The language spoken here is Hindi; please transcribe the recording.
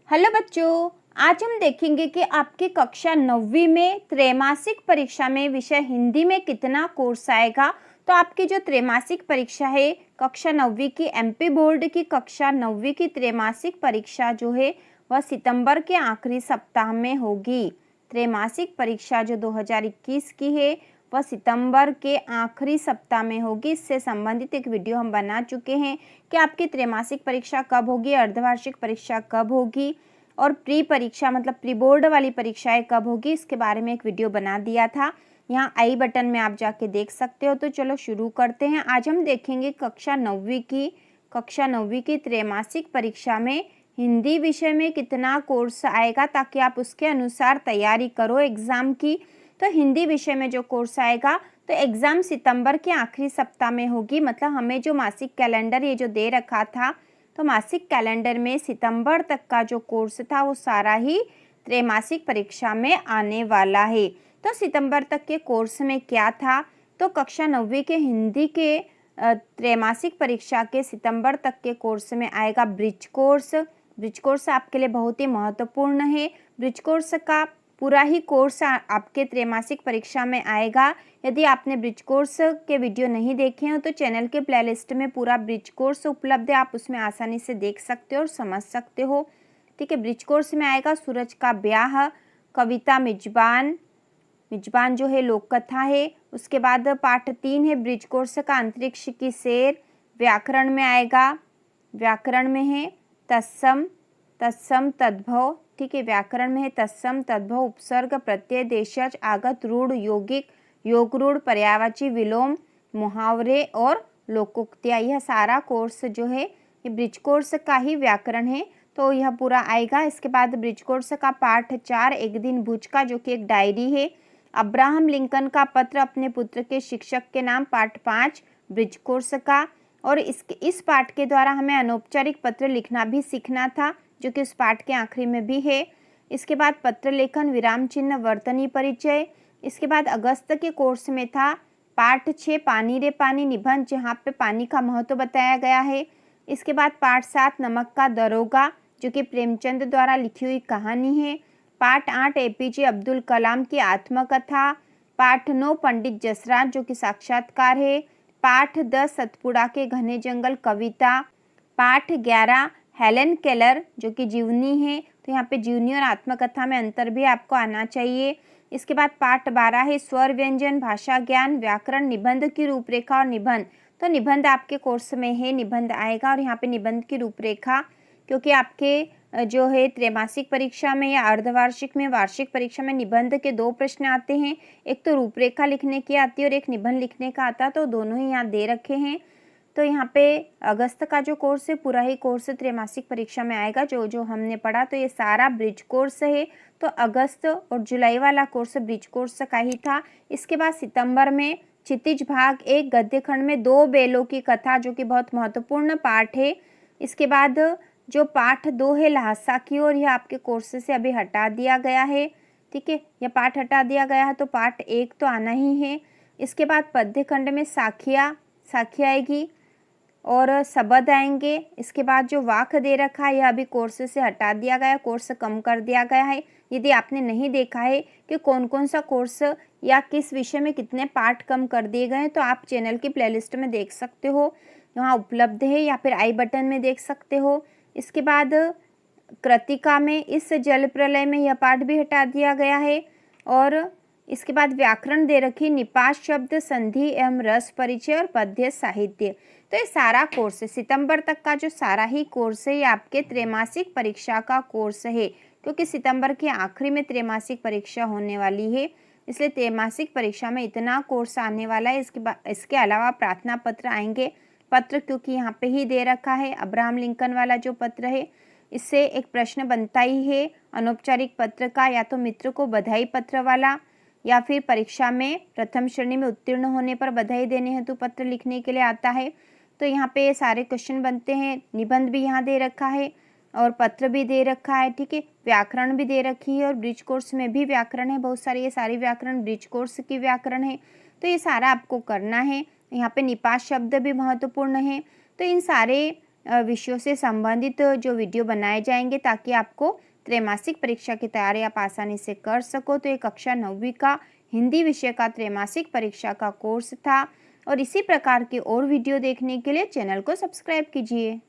हेलो बच्चों, आज हम देखेंगे कि आपकी कक्षा 9वीं में त्रैमासिक परीक्षा में विषय हिंदी में कितना कोर्स आएगा। तो आपकी जो त्रैमासिक परीक्षा है कक्षा 9वीं की एमपी बोर्ड की कक्षा 9वीं की त्रैमासिक परीक्षा जो है वह सितंबर के आखिरी सप्ताह में होगी। त्रैमासिक परीक्षा जो 2021 की है वह सितंबर के आखिरी सप्ताह में होगी। इससे संबंधित एक वीडियो हम बना चुके हैं कि आपकी त्रैमासिक परीक्षा कब होगी, अर्धवार्षिक परीक्षा कब होगी और प्री परीक्षा मतलब प्री बोर्ड वाली परीक्षाएं कब होगी, इसके बारे में एक वीडियो बना दिया था। यहाँ आई बटन में आप जाके देख सकते हो। तो चलो शुरू करते हैं। आज हम देखेंगे कक्षा 9वीं की त्रैमासिक परीक्षा में हिंदी विषय में कितना कोर्स आएगा, ताकि आप उसके अनुसार तैयारी करो एग्ज़ाम की। तो हिंदी विषय में जो कोर्स आएगा तो एग्ज़ाम सितंबर के आखिरी सप्ताह में होगी। मतलब हमें जो मासिक कैलेंडर ये जो दे रखा था, तो मासिक कैलेंडर में सितंबर तक का जो कोर्स था वो सारा ही त्रैमासिक परीक्षा में आने वाला है। तो सितंबर तक के कोर्स में क्या था, तो कक्षा 9वीं के हिंदी के त्रैमासिक परीक्षा के सितंबर तक के कोर्स में आएगा ब्रिज कोर्स। ब्रिज कोर्स आपके लिए बहुत ही महत्वपूर्ण है। ब्रिज कोर्स का पूरा ही कोर्स आपके त्रैमासिक परीक्षा में आएगा। यदि आपने ब्रिज कोर्स के वीडियो नहीं देखे हो तो चैनल के प्लेलिस्ट में पूरा ब्रिज कोर्स उपलब्ध है, आप उसमें आसानी से देख सकते हो और समझ सकते हो। ठीक है, ब्रिज कोर्स में आएगा सूरज का ब्याह, कविता मिजबान जो है लोक कथा है। उसके बाद पाठ 3 है ब्रिज कोर्स का अंतरिक्ष की सैर। व्याकरण में आएगा, व्याकरण में है तत्सम तद्भव। ठीक है, व्याकरण में है तत्सम तद्भव, उपसर्ग प्रत्यय देशज आगत रूढ़ यौगिक योग रूढ़ पर्यायवाची विलोम मुहावरे और लोकोक्तियाँ। यह सारा कोर्स जो है ये ब्रिज कोर्स का ही व्याकरण है, तो यह पूरा आएगा। इसके बाद ब्रिज कोर्स का पाठ 4 एक दिन भुज का, जो कि एक डायरी है। अब्राहम लिंकन का पत्र अपने पुत्र के शिक्षक के नाम, पाठ 5 ब्रिज कोर्स का। और इस पाठ के द्वारा हमें अनौपचारिक पत्र लिखना भी सीखना था, जो कि उस पाठ के आखिरी में भी है। इसके बाद पत्र लेखन, विराम चिन्ह, वर्तनी परिचय। इसके बाद अगस्त के कोर्स में था पाठ 6 पानी रे पानी निबंध, जहाँ पे पानी का महत्व बताया गया है। इसके बाद पाठ 7 नमक का दरोगा, जो कि प्रेमचंद द्वारा लिखी हुई कहानी है। पाठ 8 एपीजे अब्दुल कलाम की आत्मकथा। पाठ 9 पंडित जसराज, जो कि साक्षात्कार है। पाठ 10 सतपुड़ा के घने जंगल कविता। पाठ 11 हेलन केलर, जो कि जीवनी है। तो यहाँ पे जीवनी और आत्मकथा में अंतर भी आपको आना चाहिए। इसके बाद पाठ 12 है स्वर व्यंजन, भाषा ज्ञान, व्याकरण, निबंध की रूपरेखा और निबंध। तो निबंध आपके कोर्स में है, निबंध आएगा। और यहाँ पे निबंध की रूपरेखा, क्योंकि आपके जो है त्रैमासिक परीक्षा में या अर्धवार्षिक में, वार्षिक परीक्षा में निबंध के 2 प्रश्न आते हैं। एक तो रूपरेखा लिखने की आती है और एक निबंध लिखने का आता है, तो दोनों ही यहाँ दे रखे हैं। तो यहाँ पे अगस्त का जो कोर्स है पूरा ही कोर्स त्रैमासिक परीक्षा में आएगा, जो हमने पढ़ा। तो ये सारा ब्रिज कोर्स है। तो अगस्त और जुलाई वाला कोर्स ब्रिज कोर्स का ही था। इसके बाद सितंबर में क्षितिज भाग 1 गद्य खंड में 2 बेलों की कथा, जो कि बहुत महत्वपूर्ण पाठ है। इसके बाद जो पाठ 2 है लहासा की ओर, यह आपके कोर्स से अभी हटा दिया गया है। ठीक है, यह पाठ हटा दिया गया है, तो पाठ 1 तो आना ही है। इसके बाद पद्य खंड में साखिया आएगी और शब्द आएंगे। इसके बाद जो वाक दे रखा है यह अभी कोर्स से हटा दिया गया, कोर्स कम कर दिया गया है। यदि आपने नहीं देखा है कि कौन कौन सा कोर्स या किस विषय में कितने पार्ट कम कर दिए गए हैं, तो आप चैनल की प्लेलिस्ट में देख सकते हो, वहाँ उपलब्ध है, या फिर आई बटन में देख सकते हो। इसके बाद कृतिका में इस जल प्रलय में यह पाठ भी हटा दिया गया है। और इसके बाद व्याकरण दे रखी, निपात शब्द, संधि एवं रस परिचय और पद्य साहित्य। तो ये सारा कोर्स है, सितंबर तक का जो सारा ही कोर्स है ये आपके त्रैमासिक परीक्षा का कोर्स है, क्योंकि सितंबर के आखिरी में त्रैमासिक परीक्षा होने वाली है, इसलिए त्रैमासिक परीक्षा में इतना कोर्स आने वाला है। इसके अलावा प्रार्थना पत्र आएंगे। पत्र क्योंकि यहाँ पे ही दे रखा है, अब्राहम लिंकन वाला जो पत्र है, इससे एक प्रश्न बनता ही है अनौपचारिक पत्र का, या तो मित्र को बधाई पत्र वाला, या फिर परीक्षा में प्रथम श्रेणी में उत्तीर्ण होने पर बधाई देने हेतु पत्र लिखने के लिए आता है। तो यहाँ पे ये सारे क्वेश्चन बनते हैं। निबंध भी यहाँ दे रखा है और पत्र भी दे रखा है। ठीक है, व्याकरण भी दे रखी है और ब्रिज कोर्स में भी व्याकरण है बहुत सारे, ये सारी व्याकरण ब्रिज कोर्स की व्याकरण है। तो ये सारा आपको करना है। यहाँ पे निपात शब्द भी महत्वपूर्ण है। तो इन सारे विषयों से संबंधित जो वीडियो बनाए जाएंगे ताकि आपको त्रैमासिक परीक्षा की तैयारी आप आसानी से कर सको। तो ये कक्षा 9वीं का हिंदी विषय का त्रैमासिक परीक्षा का कोर्स था और इसी प्रकार के और वीडियो देखने के लिए चैनल को सब्सक्राइब कीजिए।